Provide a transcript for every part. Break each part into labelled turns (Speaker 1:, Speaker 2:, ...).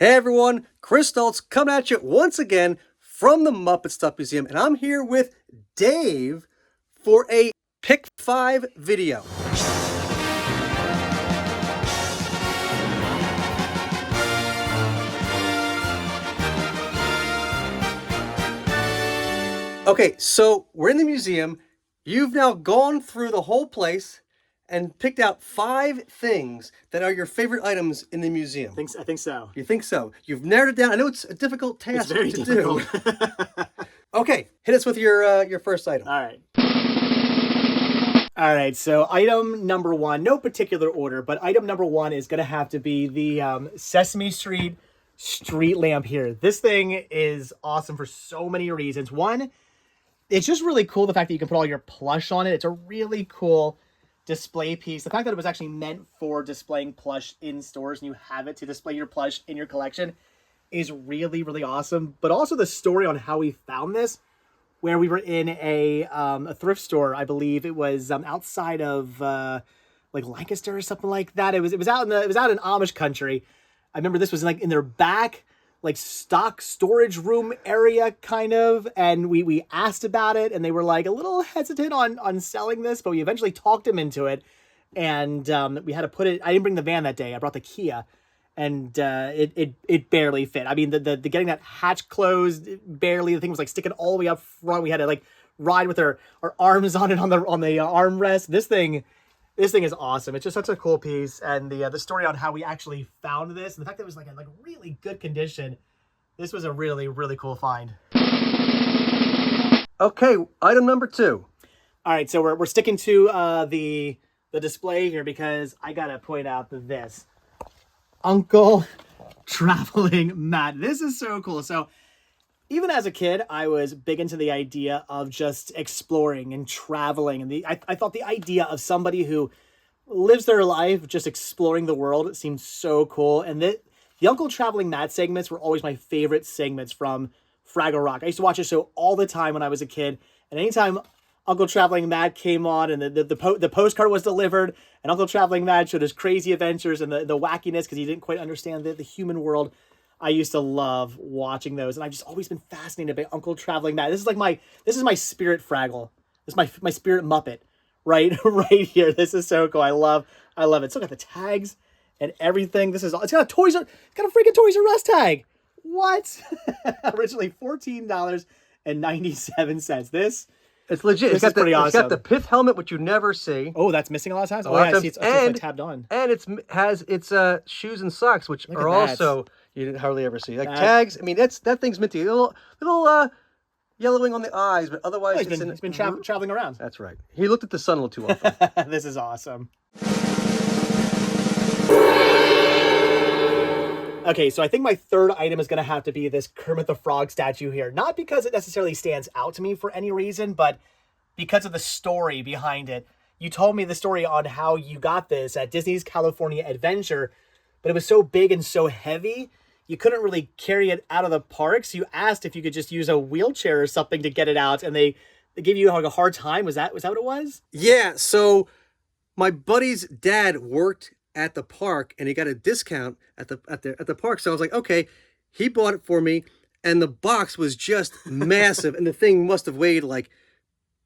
Speaker 1: Hey everyone, Chris Stoltz coming at you once again from the Muppet Stuff Museum, and I'm here with Dave for a Pick 5 video. Okay, so we're in the museum. You've now gone through the whole place and picked out 5 things that are your favorite items in the museum.
Speaker 2: I think so.
Speaker 1: You think so? You've narrowed it down. I know it's a difficult task to do. Okay, hit us with your first item.
Speaker 2: All right. So item number 1, no particular order, but item number 1 is going to have to be the Sesame Street street lamp here. This thing is awesome for so many reasons. One, it's just really cool the fact that you can put all your plush on it. It's a really cool display piece. The fact that it was actually meant for displaying plush in stores and you have it to display your plush in your collection is really, really awesome. But also the story on how we found this, where we were in a thrift store. I believe it was outside of like Lancaster or something like that. It was out in Amish country. I remember this was like in their back like stock storage room area kind of, and we asked about it and they were like a little hesitant on selling this, but we eventually talked them into it, and we had to put it. I didn't bring the van that day. I brought the Kia, and it barely fit. I mean, the getting that hatch closed barely. The thing was like sticking all the way up front. We had to like ride with our arms on it on the armrest. This thing is awesome. It's just such a cool piece, and the story on how we actually found this, and the fact that it was like in like really good condition. This was a really, really cool find.
Speaker 1: Okay, item number 2.
Speaker 2: All right, so we're sticking to the display here because I gotta point out this Uncle Traveling Mat. This is so cool. So even as a kid, I was big into the idea of just exploring and traveling. And I thought the idea of somebody who lives their life just exploring the world seemed so cool. And the Uncle Traveling Mat segments were always my favorite segments from Fraggle Rock. I used to watch this show all the time when I was a kid. And anytime Uncle Traveling Mat came on and the postcard was delivered and Uncle Traveling Mat showed his crazy adventures and the wackiness because he didn't quite understand the human world, I used to love watching those, and I've just always been fascinated by Uncle Traveling Mat. This is my spirit Fraggle. This is my spirit Muppet, right here. This is so cool. I love it. Still got the tags and everything. It's got a freaking Toys R Us tag. What? Originally $14.97. This.
Speaker 1: It's legit. It's pretty awesome. It's got the pith helmet, which you never see.
Speaker 2: Oh, that's missing a lot of times. Oh, yeah, I see it's like tabbed on.
Speaker 1: And it has its shoes and socks, which are also you didn't hardly ever see. Like tags. I mean, that thing's minty. A little yellowing on the eyes, but otherwise
Speaker 2: it's been traveling around.
Speaker 1: That's right. He looked at the sun a little too often.
Speaker 2: This is awesome. Okay, so I think my third item is going to have to be this Kermit the Frog statue here. Not because it necessarily stands out to me for any reason, but because of the story behind it. You told me the story on how you got this at Disney's California Adventure, but it was so big and so heavy, you couldn't really carry it out of the parks. You asked if you could just use a wheelchair or something to get it out, and they gave you like a hard time. Was that what it was?
Speaker 1: Yeah, so my buddy's dad worked at the park and he got a discount at the park. So I was like, okay, he bought it for me, and the box was just massive, and the thing must have weighed like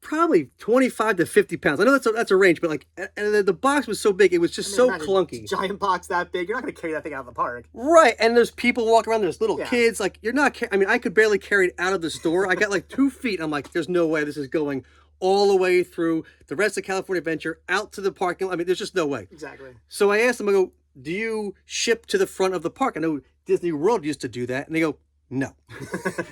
Speaker 1: probably 25 to 50 pounds. I know that's a range, but like, and the box was so big, it was just so clunky.
Speaker 2: Giant box that big, you're not going to carry that thing out of the park.
Speaker 1: Right, and there's people walking around, there's little kids, like you're not, I mean, I could barely carry it out of the store. I got like 2 feet, I'm like, there's no way this is going all the way through the rest of California Adventure out to the parking lot. I mean, there's just no way.
Speaker 2: Exactly.
Speaker 1: So I asked them, I go, do you ship to the front of the park? I know Disney World used to do that. And they go, no.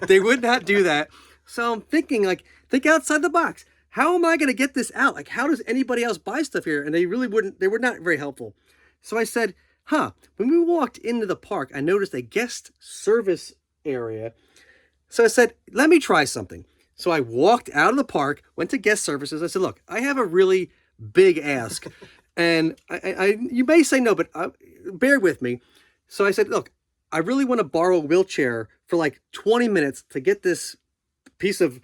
Speaker 1: They would not do that. So I'm thinking, like, think outside the box. How am I going to get this out? Like, how does anybody else buy stuff here? And they were not very helpful. So I said, when we walked into the park, I noticed a guest service area. So I said, let me try something. So I walked out of the park, went to guest services. I said, look, I have a really big ask. And you may say no, but bear with me. So I said, look, I really want to borrow a wheelchair for like 20 minutes to get this piece of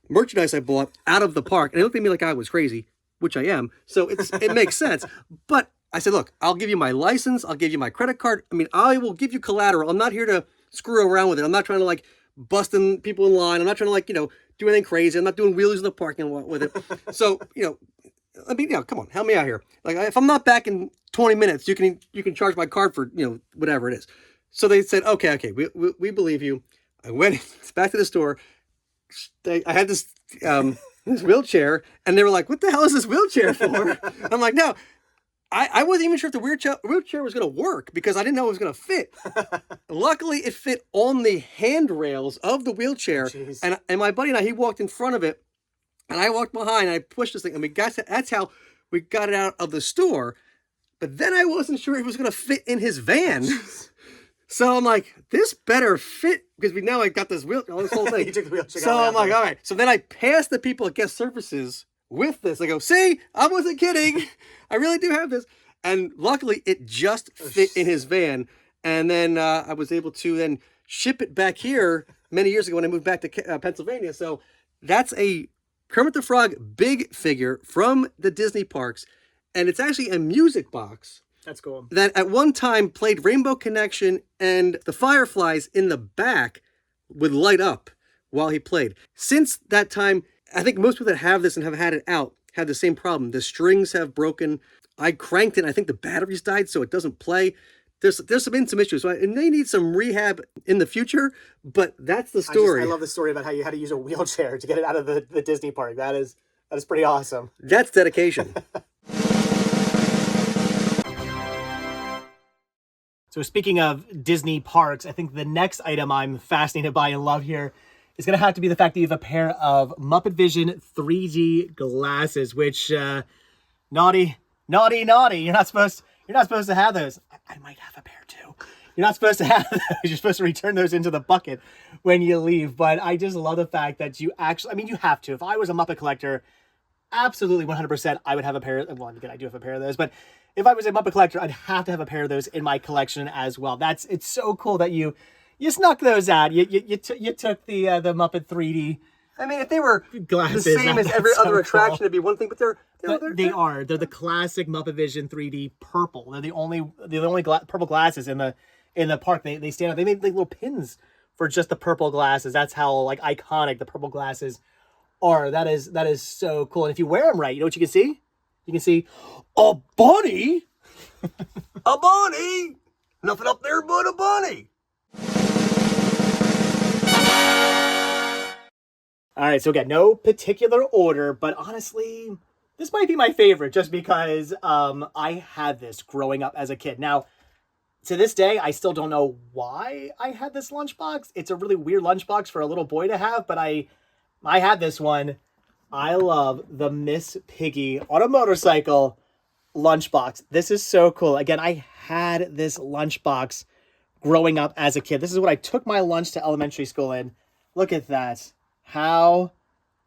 Speaker 1: merchandise I bought out of the park. And they looked at me like I was crazy, which I am. So it makes sense. But I said, look, I'll give you my license. I'll give you my credit card. I mean, I will give you collateral. I'm not here to screw around with it. I'm not trying to like busting people in line. I'm not trying to like, do anything crazy. I'm not doing wheelies in the parking lot with it. So, I mean, come on, help me out here. Like, if I'm not back in 20 minutes, you can charge my card for, whatever it is. So they said, okay, we believe you. I went back to the store. I had this wheelchair, and they were like, what the hell is this wheelchair for? I'm like, no. I wasn't even sure if the wheelchair was going to work because I didn't know it was going to fit. Luckily, it fit on the handrails of the wheelchair.
Speaker 2: Jeez.
Speaker 1: And my buddy and he walked in front of it, and I walked behind, and I pushed this thing, and that's how we got it out of the store. But then I wasn't sure it was going to fit in his van. So I'm like, this better fit, because now I got this whole thing.
Speaker 2: You took the wheelchair.
Speaker 1: So I'm like, all right. So then I passed the people at guest services with this. I go, see, I wasn't kidding. I really do have this. And luckily, it just fit in his van. And then I was able to then ship it back here many years ago when I moved back to Pennsylvania. So that's a Kermit the Frog big figure from the Disney parks. And it's actually a music box.
Speaker 2: That's cool.
Speaker 1: That at one time played Rainbow Connection, and the fireflies in the back would light up while he played. Since that time, I think most people that have this and have had it out have the same problem. The strings have broken. I cranked it, and I think the batteries died, so it doesn't play. There's been some issues, and they need some rehab in the future, but that's the story.
Speaker 2: I love the story about how you had to use a wheelchair to get it out of the Disney park. That is pretty awesome.
Speaker 1: That's dedication.
Speaker 2: So speaking of Disney parks, I think the next item I'm fascinated by and love here is going to have to be the fact that you have a pair of Muppet Vision 3D glasses, which, naughty. You're not supposed to have those. I might have a pair too. You're not supposed to have those. You're supposed to return those into the bucket when you leave. But I just love the fact that you actually, I mean, you have to. If I was a Muppet collector, absolutely 100%, I would have a pair of, well, again, I do have a pair of those, but if I was a Muppet collector, I'd have to have a pair of those in my collection as well. It's so cool that you snuck those out. You took the Muppet 3D.
Speaker 1: I mean, if they were
Speaker 2: glasses,
Speaker 1: the same as every other attraction, it'd be one thing, but they're
Speaker 2: the classic Muppet Vision 3D purple. They're the only purple glasses in the park. They stand out. They made like little pins for just the purple glasses. That's how like iconic the purple glasses are. That is so cool. And if you wear them right, you know what you can see? You can see a bunny.
Speaker 1: A bunny. Nothing up there but a bunny.
Speaker 2: All right, so again, no particular order, but honestly, this might be my favorite just because I had this growing up as a kid. Now, to this day, I still don't know why I had this lunchbox. It's a really weird lunchbox for a little boy to have, but I had this one. I love the Miss Piggy on a motorcycle lunchbox. This is so cool. Again, I had this lunchbox growing up as a kid. This is what I took my lunch to elementary school in. Look at that. How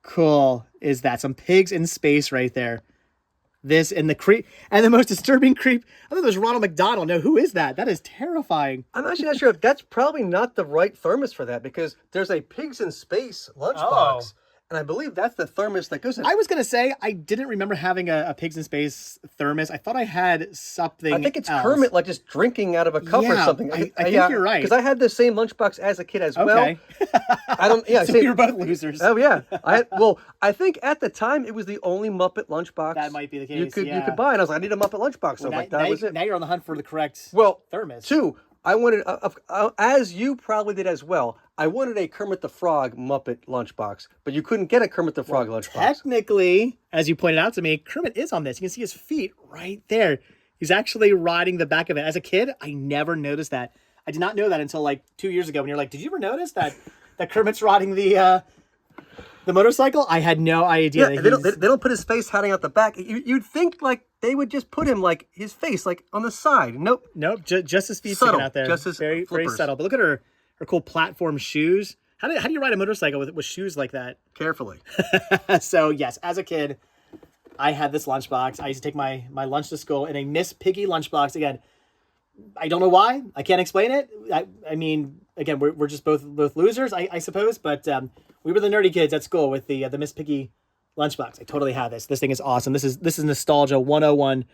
Speaker 2: cool is that? Some pigs in space right there. This and the creep, and the most disturbing creep. I thought it was Ronald McDonald. No, who is that? That is terrifying.
Speaker 1: I'm actually not sure if that's probably not the right thermos for that, because there's a pigs in space lunchbox.
Speaker 2: Oh.
Speaker 1: And I believe that's the thermos that goes in.
Speaker 2: I was going to say, I didn't remember having a Pigs in Space thermos. I thought I had something
Speaker 1: I think it's
Speaker 2: else.
Speaker 1: Kermit, like just drinking out of a cup or something.
Speaker 2: I think you're right.
Speaker 1: Because I had the same lunchbox as a kid as well.
Speaker 2: Okay.
Speaker 1: I don't, yeah.
Speaker 2: So we were both losers.
Speaker 1: Oh, yeah. I think at the time it was the only Muppet lunchbox.
Speaker 2: That might be the case,
Speaker 1: you could buy. And I was like, I need a Muppet lunchbox. So that was it.
Speaker 2: Now you're on the hunt for the correct thermos.
Speaker 1: Two, I wanted, as you probably did as well, I wanted a Kermit the Frog Muppet lunchbox, but you couldn't get a Kermit the Frog lunchbox.
Speaker 2: Technically, as you pointed out to me, Kermit is on this. You can see his feet right there. He's actually riding the back of it. As a kid, I never noticed that. I did not know that until like 2 years ago when you're like, did you ever notice that Kermit's riding the motorcycle? I had no idea.
Speaker 1: Yeah, they don't put his face hiding out the back. You'd think like they would just put him like his face like on the side. Nope.
Speaker 2: Just his feet
Speaker 1: subtle,
Speaker 2: sticking out there.
Speaker 1: just his
Speaker 2: very
Speaker 1: flippers.
Speaker 2: subtle. But look at her cool platform shoes. How do you ride a motorcycle with shoes like that?
Speaker 1: Carefully.
Speaker 2: So yes, as a kid, I had this lunchbox. I used to take my lunch to school in a Miss Piggy lunchbox. Again, I don't know why. I can't explain it. I mean, again, we're just both losers, I suppose. But we were the nerdy kids at school with the Miss Piggy lunchbox. I totally have this. This thing is awesome. This is nostalgia 101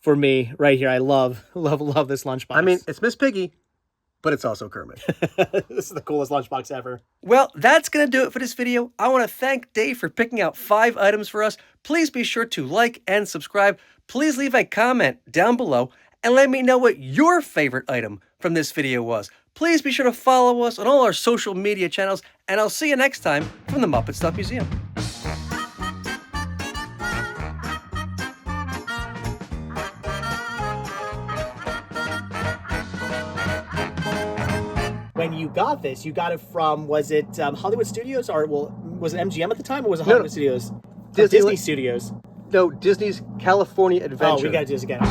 Speaker 2: for me right here. I love this lunchbox.
Speaker 1: I mean, it's Miss Piggy, but it's also Kermit.
Speaker 2: This is the coolest lunchbox ever.
Speaker 1: Well, that's going to do it for this video. I want to thank Dave for picking out 5 items for us. Please be sure to like and subscribe. Please leave a comment down below and let me know what your favorite item from this video was. Please be sure to follow us on all our social media channels, and I'll see you next time from the Muppet Stuff Museum.
Speaker 2: When you got this, you got it from, was it Hollywood Studios, or was it MGM at the time, or was it Hollywood Studios? Disney Studios.
Speaker 1: No, Disney's California Adventure.
Speaker 2: Oh, we gotta do this again.